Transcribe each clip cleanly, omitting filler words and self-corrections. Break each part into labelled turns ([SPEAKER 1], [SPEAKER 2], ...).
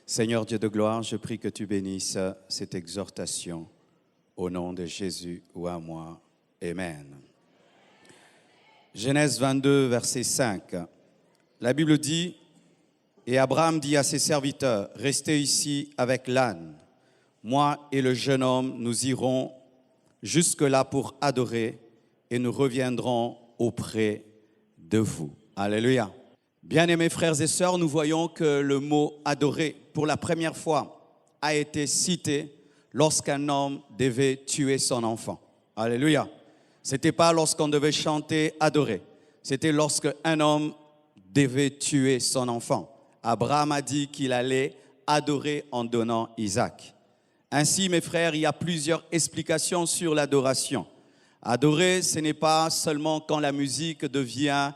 [SPEAKER 1] Seigneur Dieu de gloire, je prie que tu bénisses cette exhortation au nom de Jésus ou à moi. Amen. Genèse 22, verset 5. La Bible dit, « Et Abraham dit à ses serviteurs, restez ici avec l'âne. Moi et le jeune homme, nous irons jusque-là pour adorer et nous reviendrons auprès de vous. » Alléluia. Bien-aimés frères et sœurs, nous voyons que le mot « adorer » pour la première fois a été cité lorsqu'un homme devait tuer son enfant. Alléluia. Ce n'était pas lorsqu'on devait chanter « adorer ». C'était lorsqu'un homme devait tuer son enfant. Abraham a dit qu'il allait adorer en donnant Isaac. Ainsi, mes frères, il y a plusieurs explications sur l'adoration. Adorer, ce n'est pas seulement quand la musique devient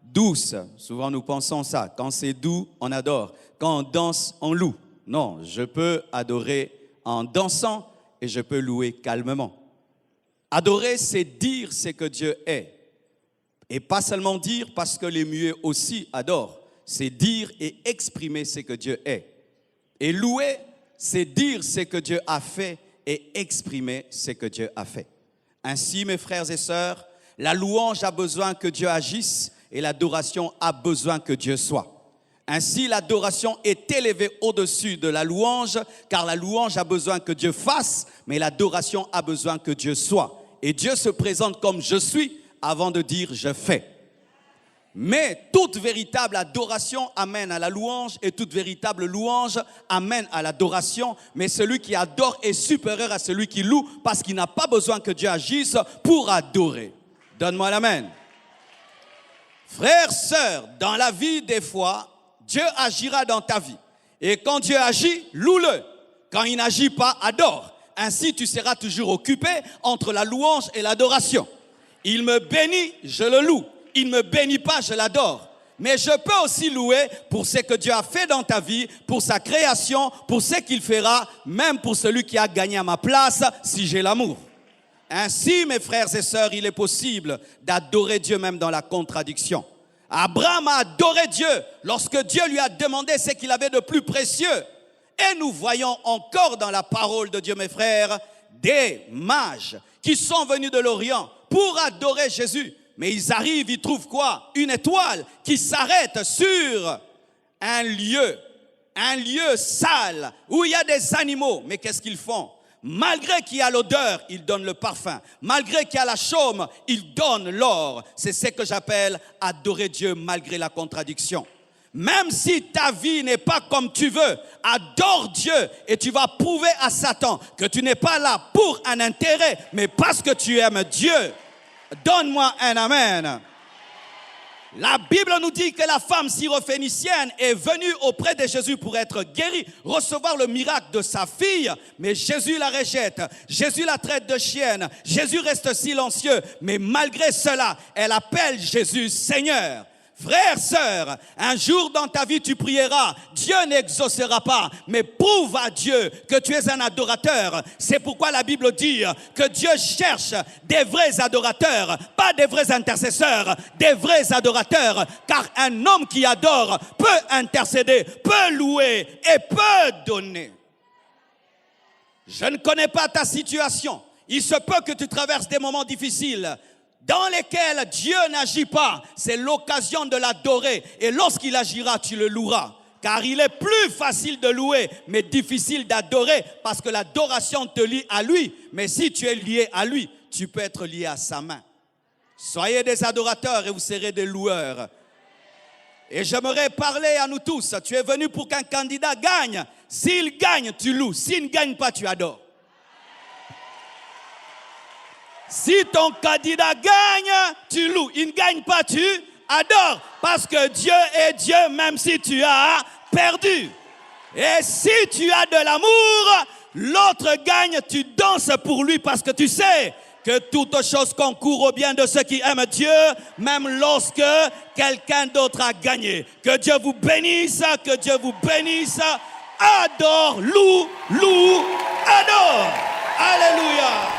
[SPEAKER 1] douce. Souvent, nous pensons ça. Quand c'est doux, on adore. Quand on danse, on loue. Non, je peux adorer en dansant et je peux louer calmement. Adorer, c'est dire ce que Dieu est. Et pas seulement dire parce que les muets aussi adorent. C'est dire et exprimer ce que Dieu est. Et louer, c'est dire ce que Dieu a fait et exprimer ce que Dieu a fait. Ainsi, mes frères et sœurs, la louange a besoin que Dieu agisse et l'adoration a besoin que Dieu soit. Ainsi, l'adoration est élevée au-dessus de la louange, car la louange a besoin que Dieu fasse, mais l'adoration a besoin que Dieu soit. Et Dieu se présente comme je suis avant de dire je fais. Mais toute véritable adoration amène à la louange et toute véritable louange amène à l'adoration. Mais celui qui adore est supérieur à celui qui loue parce qu'il n'a pas besoin que Dieu agisse pour adorer. Donne-moi l'amen. Frères, sœurs, dans la vie des fois, Dieu agira dans ta vie. Et quand Dieu agit, loue-le. Quand il n'agit pas, adore. Ainsi, tu seras toujours occupé entre la louange et l'adoration. Il me bénit, je le loue. Il ne me bénit pas, je l'adore. Mais je peux aussi louer pour ce que Dieu a fait dans ta vie, pour sa création, pour ce qu'il fera, même pour celui qui a gagné à ma place, si j'ai l'amour. Ainsi, mes frères et sœurs, il est possible d'adorer Dieu même dans la contradiction. Abraham a adoré Dieu lorsque Dieu lui a demandé ce qu'il avait de plus précieux. Et nous voyons encore dans la parole de Dieu, mes frères, des mages qui sont venus de l'Orient pour adorer Jésus. Mais ils arrivent, ils trouvent quoi? Une étoile qui s'arrête sur un lieu sale où il y a des animaux. Mais qu'est-ce qu'ils font? Malgré qu'il y a l'odeur, ils donnent le parfum. Malgré qu'il y a la chaume, ils donnent l'or. C'est ce que j'appelle adorer Dieu malgré la contradiction. Même si ta vie n'est pas comme tu veux, adore Dieu et tu vas prouver à Satan que tu n'es pas là pour un intérêt, mais parce que tu aimes Dieu. Donne-moi un amen. La Bible nous dit que la femme syrophénicienne est venue auprès de Jésus pour être guérie, recevoir le miracle de sa fille, mais Jésus la rejette, Jésus la traite de chienne, Jésus reste silencieux, mais malgré cela, elle appelle Jésus Seigneur. Frères, sœurs, un jour dans ta vie tu prieras, Dieu n'exaucera pas, mais prouve à Dieu que tu es un adorateur. C'est pourquoi la Bible dit que Dieu cherche des vrais adorateurs, pas des vrais intercesseurs, des vrais adorateurs. Car un homme qui adore peut intercéder, peut louer et peut donner. Je ne connais pas ta situation. Il se peut que tu traverses des moments difficiles dans lesquels Dieu n'agit pas. C'est l'occasion de l'adorer. Et lorsqu'il agira, tu le loueras. Car il est plus facile de louer, mais difficile d'adorer, parce que l'adoration te lie à lui. Mais si tu es lié à lui, tu peux être lié à sa main. Soyez des adorateurs et vous serez des loueurs. Et j'aimerais parler à nous tous. Tu es venu pour qu'un candidat gagne. S'il gagne, tu loues. S'il ne gagne pas, tu adores. Si ton candidat gagne, tu loues. Il ne gagne pas, tu adores. Parce que Dieu est Dieu même si tu as perdu. Et si tu as de l'amour, l'autre gagne, tu danses pour lui parce que tu sais que toute chose concourt au bien de ceux qui aiment Dieu, même lorsque quelqu'un d'autre a gagné. Que Dieu vous bénisse, que Dieu vous bénisse. Adore, loue, adore. Alléluia.